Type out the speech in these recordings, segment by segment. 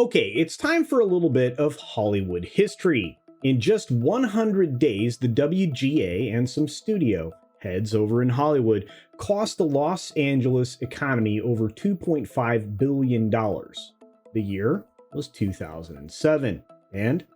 Okay, it's time for a little bit of Hollywood history. In just 100 days, the WGA and some studio heads over in Hollywood cost the Los Angeles economy over $2.5 billion. The year was 2007, and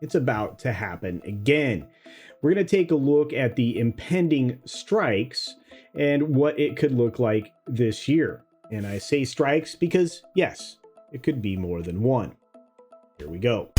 it's about to happen again. We're going to take a look at the impending strikes and what it could look like this year. And I say strikes because, yes, it could be more than one. Here we go.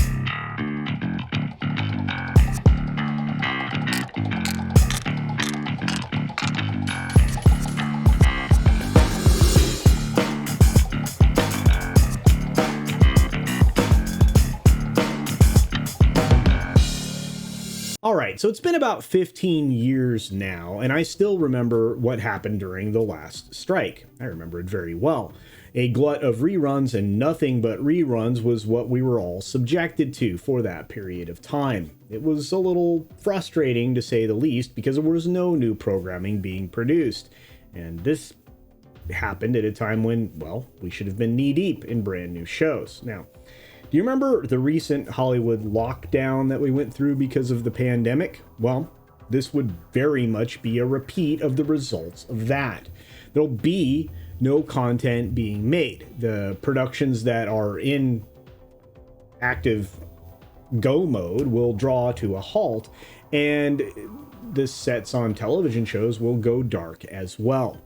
All right, so it's been about 15 years now, and I still remember what happened during the last strike. I remember it very well. A glut of reruns and nothing but reruns was what we were all subjected to for that period of time. It was a little frustrating, to say the least, because there was no new programming being produced. And this happened at a time when, well, we should have been knee-deep in brand new shows. Now, do you remember the recent Hollywood lockdown that we went through because of the pandemic? Well, this would very much be a repeat of the results of that. There'll be no content being made. The productions that are in active go mode will draw to a halt, and the sets on television shows will go dark as well.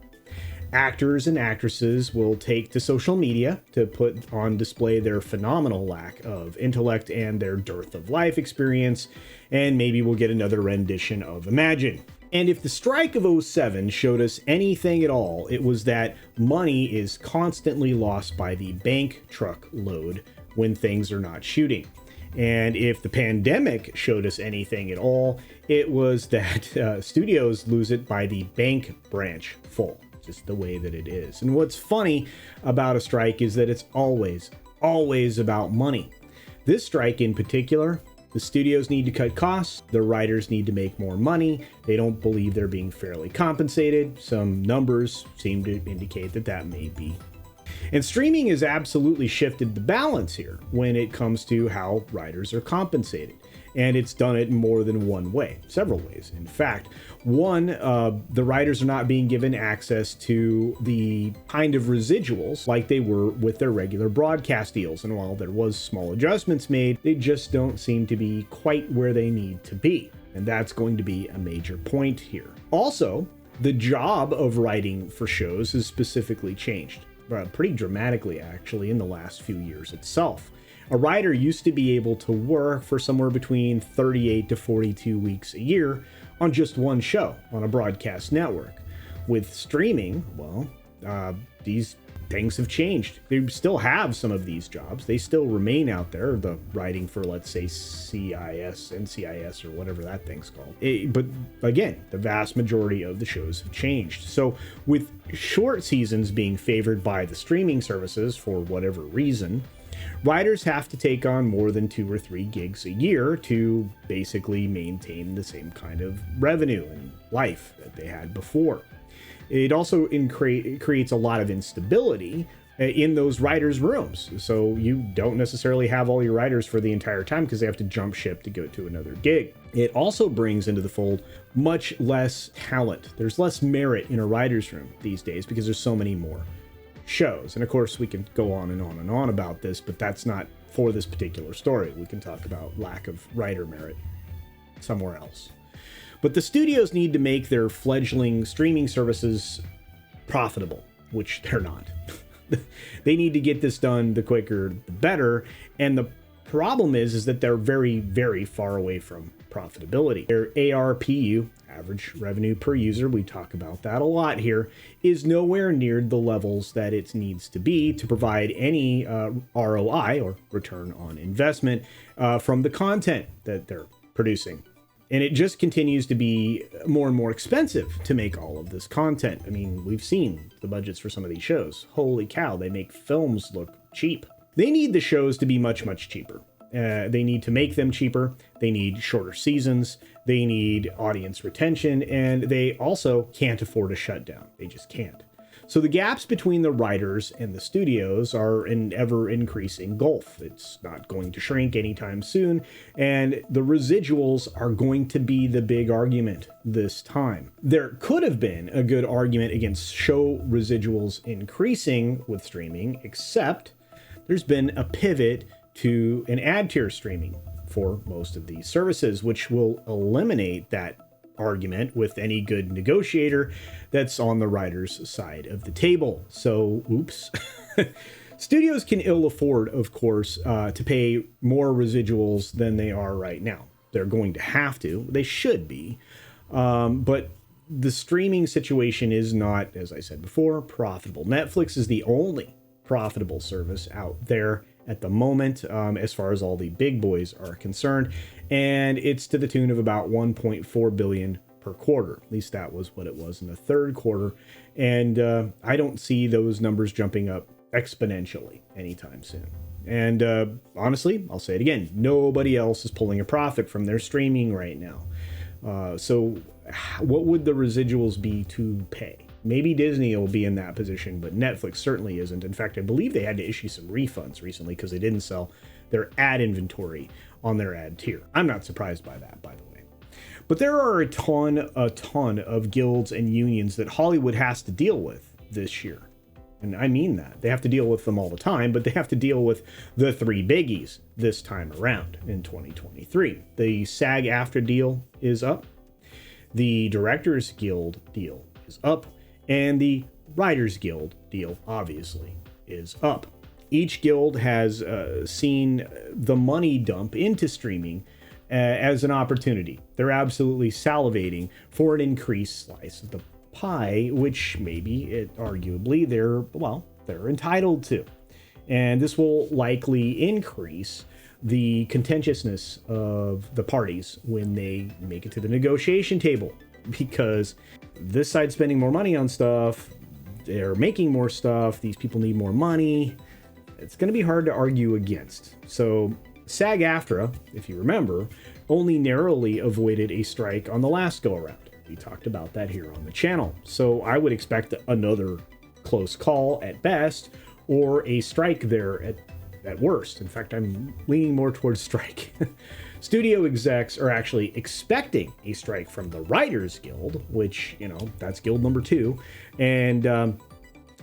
Actors and actresses will take to social media to put on display their phenomenal lack of intellect and their dearth of life experience, and maybe we'll get another rendition of Imagine. And if the strike of '07 showed us anything at all, it was that money is constantly lost by the bank truck load when things are not shooting. And if the pandemic showed us anything at all, it was that studios lose it by the bank branch full. Just the way that it is. And what's funny about a strike is that it's always about money. This strike in particular, the studios need to cut costs, the writers need to make more money, they don't believe they're being fairly compensated. Some numbers seem to indicate that that may be. And streaming has absolutely shifted the balance here when it comes to how writers are compensated. And it's done it in more than one way, several ways. In fact, one, the writers are not being given access to the kind of residuals like they were with their regular broadcast deals. And while there was small adjustments made, they just don't seem to be quite where they need to be. And that's going to be a major point here. Also, the job of writing for shows has specifically changed, pretty dramatically actually, in the last few years itself. A writer used to be able to work for somewhere between 38 to 42 weeks a year on just one show on a broadcast network. With streaming, well, these things have changed. They still have some of these jobs. They still remain out there, the writing for, let's say, NCIS, or whatever that thing's called. But again, the vast majority of the shows have changed. So with short seasons being favored by the streaming services for whatever reason, writers have to take on more than 2 or 3 gigs a year to basically maintain the same kind of revenue and life that they had before. It also creates a lot of instability in those writers' rooms. So you don't necessarily have all your writers for the entire time because they have to jump ship to go to another gig. It also brings into the fold much less talent. There's less merit in a writer's room these days because there's so many more shows. And of course, we can go on and on and on about this, but that's not for this particular story. We can talk about lack of writer merit somewhere else. But the studios need to make their fledgling streaming services profitable, which they're not. They need to get this done the quicker, the better. And the problem is that they're very, very far away from profitability. Their ARPU, average revenue per user, we talk about that a lot here, is nowhere near the levels that it needs to be to provide any ROI, or return on investment, from the content that they're producing. And it just continues to be more and more expensive to make all of this content. I mean, we've seen the budgets for some of these shows. Holy cow, they make films look cheap. They need the shows to be much, much cheaper. They need to make them cheaper. They need shorter seasons. They need audience retention. And they also can't afford a shutdown. They just can't. So the gaps between the writers and the studios are an ever increasing gulf. It's not going to shrink anytime soon, and the residuals are going to be the big argument this time. There could have been a good argument against show residuals increasing with streaming, except there's been a pivot to an ad tier streaming for most of these services, which will eliminate that argument with any good negotiator that's on the writer's side of the table. So, oops. Studios can ill afford, of course, to pay more residuals than they are right now. They're going to have to. They should be. But the streaming situation is not, as I said before, profitable. Netflix is the only profitable service out there at the moment, as far as all the big boys are concerned, and it's to the tune of about 1.4 billion per quarter. At least that was what it was in the third quarter, and I don't see those numbers jumping up exponentially anytime soon. And honestly, I'll say it again, nobody else is pulling a profit from their streaming right now. So what would the residuals be to pay? Maybe Disney will be in that position, but Netflix certainly isn't. In fact, I believe they had to issue some refunds recently because they didn't sell their ad inventory on their ad tier. I'm not surprised by that, by the way. But there are a ton of guilds and unions that Hollywood has to deal with this year. And I mean that. They have to deal with them all the time, but they have to deal with the three biggies this time around in 2023. The SAG-AFTRA deal is up. The Directors Guild deal is up. And the Writers Guild deal, obviously, is up. Each guild has seen the money dump into streaming as an opportunity. They're absolutely salivating for an increased slice of the pie, which arguably they're entitled to. And this will likely increase the contentiousness of the parties when they make it to the negotiation table, because this side's spending more money on stuff, they're making more stuff, these people need more money. It's going to be hard to argue against. So SAG-AFTRA, if you remember, only narrowly avoided a strike on the last go around. We talked about that here on the channel. So I would expect another close call at best, or a strike there at worst. In fact, I'm leaning more towards strike. Studio execs are actually expecting a strike from the Writers Guild, which, that's guild number 2. And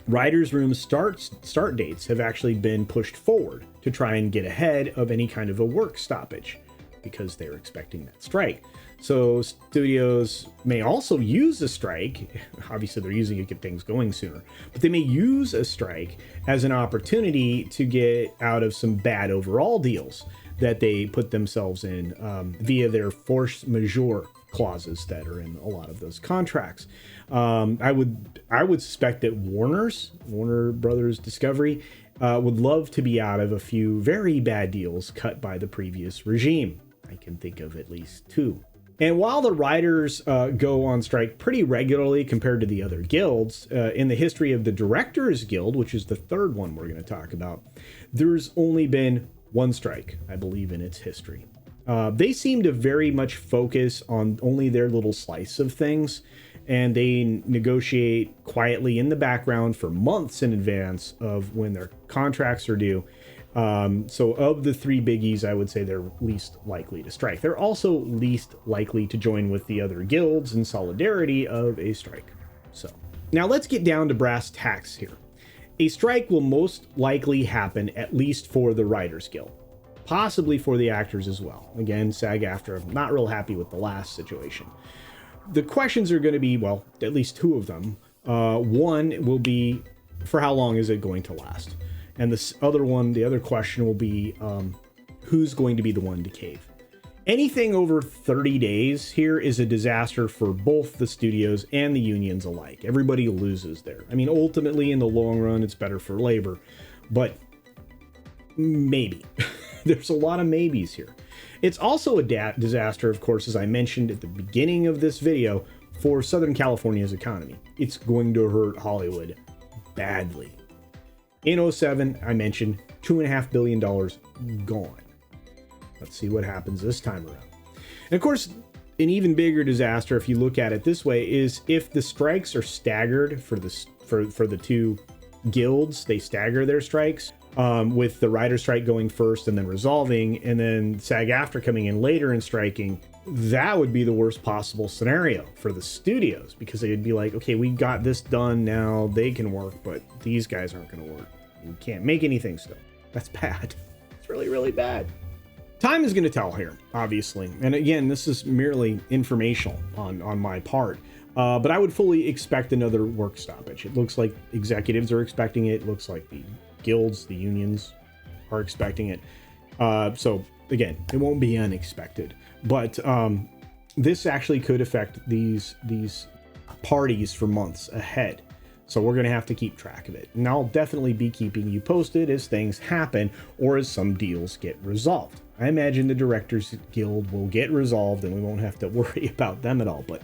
writers' room start dates have actually been pushed forward to try and get ahead of any kind of a work stoppage, because they're expecting that strike. So studios may also use a strike. Obviously, they're using it to get things going sooner, but they may use a strike as an opportunity to get out of some bad overall deals that they put themselves in via their force majeure clauses that are in a lot of those contracts. I would suspect that Warner Brothers Discovery would love to be out of a few very bad deals cut by the previous regime. I can think of at least 2. And while the writers go on strike pretty regularly compared to the other guilds, in the history of the Directors Guild, which is the third one we're going to talk about, there's only been one strike, I believe, in its history. They seem to very much focus on only their little slice of things, and they negotiate quietly in the background for months in advance of when their contracts are due. So of the 3 biggies, I would say they're least likely to strike. They're also least likely to join with the other guilds in solidarity of a strike. So now let's get down to brass tacks here. A strike will most likely happen at least for the Writers Guild, possibly for the actors as well. Again, SAG-AFTRA, not real happy with the last situation. The questions are going to be, well, at least 2 of them. One will be, for how long is it going to last? And the other question will be, who's going to be the one to cave? Anything over 30 days here is a disaster for both the studios and the unions alike. Everybody loses there. I mean, ultimately, in the long run, it's better for labor, but maybe. There's a lot of maybes here. It's also a disaster, of course, as I mentioned at the beginning of this video, for Southern California's economy. It's going to hurt Hollywood badly. In 2007, I mentioned $2.5 billion gone. Let's see what happens this time around. And of course, an even bigger disaster, if you look at it this way, is if the strikes are staggered for for the two guilds, they stagger their strikes, with the writer strike going first and then resolving, and then SAG-AFTRA coming in later and striking. That would be the worst possible scenario for the studios, because they'd be like, okay, we got this done now, they can work, but these guys aren't going to work. We can't make anything still. That's bad. It's really, really bad. Time is going to tell here, obviously. And again, this is merely informational on my part. But I would fully expect another work stoppage. It looks like executives are expecting it. It looks like the guilds, the unions are expecting it. So again, it won't be unexpected. But this actually could affect these parties for months ahead. So we're going to have to keep track of it. And I'll definitely be keeping you posted as things happen or as some deals get resolved. I imagine the Directors Guild will get resolved and we won't have to worry about them at all. But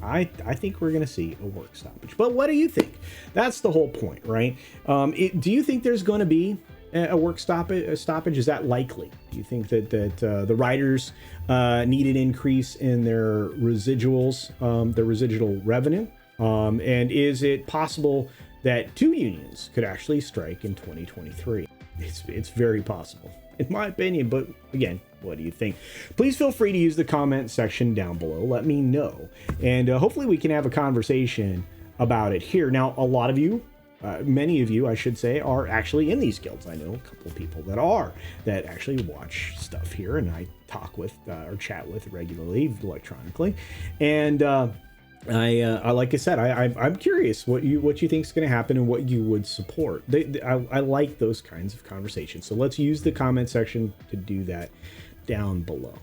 I think we're going to see a work stoppage. But what do you think? That's the whole point, right? Do you think there's going to be a work stoppage? Is that likely? Do you think that the writers need an increase in their residuals, their residual revenue? And is it possible that two unions could actually strike in 2023? It's very possible, in my opinion. But again, what do you think? Please feel free to use the comment section down below. Let me know. And hopefully we can have a conversation about it here. Now, a lot of you, many of you, I should say, are actually in these guilds. I know a couple of people that actually watch stuff here, and I talk with or chat with regularly electronically. And I like I said, I'm curious what you think is going to happen and what you would support. I like those kinds of conversations. So let's use the comment section to do that down below.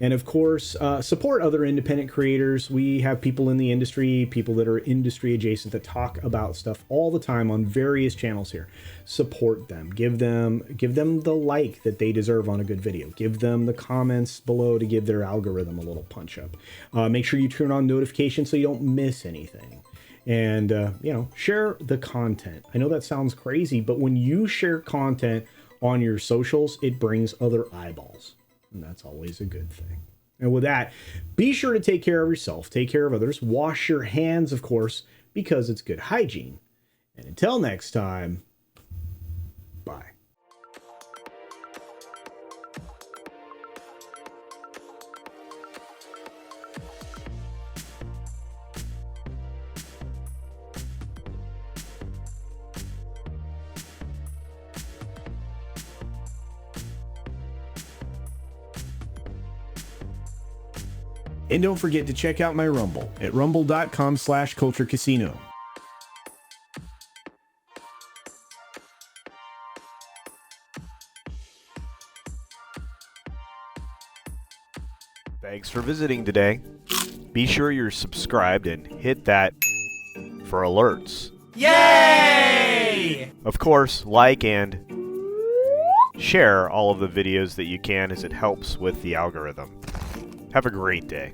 And of course, support other independent creators. We have people in the industry, people that are industry adjacent, that talk about stuff all the time on various channels here. Support them. Give them the like that they deserve on a good video. Give them the comments below to give their algorithm a little punch up. Make sure you turn on notifications so you don't miss anything. And share the content. I know that sounds crazy, but when you share content on your socials, it brings other eyeballs. And that's always a good thing. And with that, be sure to take care of yourself, take care of others, wash your hands, of course, because it's good hygiene. And until next time, bye. And don't forget to check out my Rumble at rumble.com/CultureCasino. Thanks for visiting today. Be sure you're subscribed and hit that for alerts. Yay! Of course, like and share all of the videos that you can, as it helps with the algorithm. Have a great day.